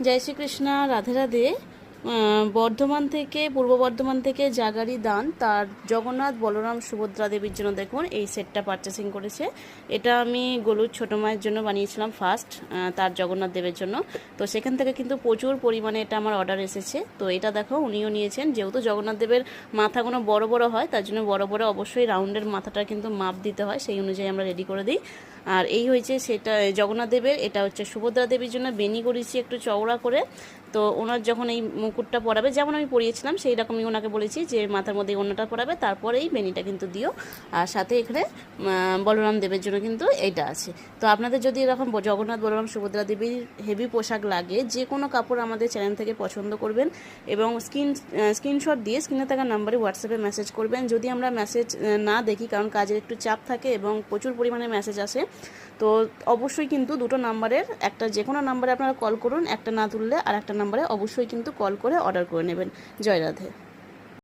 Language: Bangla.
জয় শ্রীকৃষ্ণ, রাধে রাধে। বর্ধমান থেকে, পূর্ব বর্ধমান থেকে যা গাড়ি দান তার জগন্নাথ, বলরাম, সুভদ্রা দেবীর জন্য দেখুন এই সেটটা পারচেসিং করেছে। এটা আমি গলুর ছোটো মায়ের জন্য বানিয়েছিলাম ফার্স্ট, তার জগন্নাথ দেবের জন্য। তো সেখান থেকে কিন্তু প্রচুর পরিমাণে এটা আমার অর্ডার এসেছে। তো এটা দেখো উনিও নিয়েছেন, যেহেতু জগন্নাথ দেবের মাথাগুলো বড় বড় হয়, তার জন্য বড় বড় অবশ্যই রাউন্ডের মাথাটা কিন্তু মাপ দিতে হয়, সেই অনুযায়ী আমরা রেডি করে দিই। আর এই হয়েছে সেটা জগন্নাথ দেবের। এটা হচ্ছে সুভদ্রা দেবীর জন্য বেনি করেছি একটু চওড়া করে। তো ওনার যখন এই মুকুটটা পরাবে, যেমন আমি পরিয়েছিলাম সেই রকমই ওনাকে বলেছি যে মাথার মধ্যে ওনাটা পরাবে, তারপরে এই বেনিটা কিন্তু দিও। আর সাথে এখানে বলরাম দেবের জন্য কিন্তু এইটা আছে। তো আপনাদের যদি এরকম জগন্নাথ, বলরাম, সুভদ্রা দেবীর হেভি পোশাক লাগে, যে কোনো কাপড় আমাদের চ্যানেল থেকে পছন্দ করবেন এবং স্ক্রিনশট দিয়ে স্ক্রিনে থাকা নাম্বারে হোয়াটসঅ্যাপে মেসেজ করবেন। যদি আমরা মেসেজ না দেখি, কারণ কাজের একটু চাপ থাকে এবং প্রচুর পরিমাণে মেসেজ আসে, তো অবশ্যই কিন্তু দুটো নাম্বারের একটা, যে কোনো নাম্বারে আপনারা কল করুন, একটা না তুললে আর একটা নাম্বারে অবশ্যই কিন্তু কল করে অর্ডার করে নেবেন। জয় রাধে।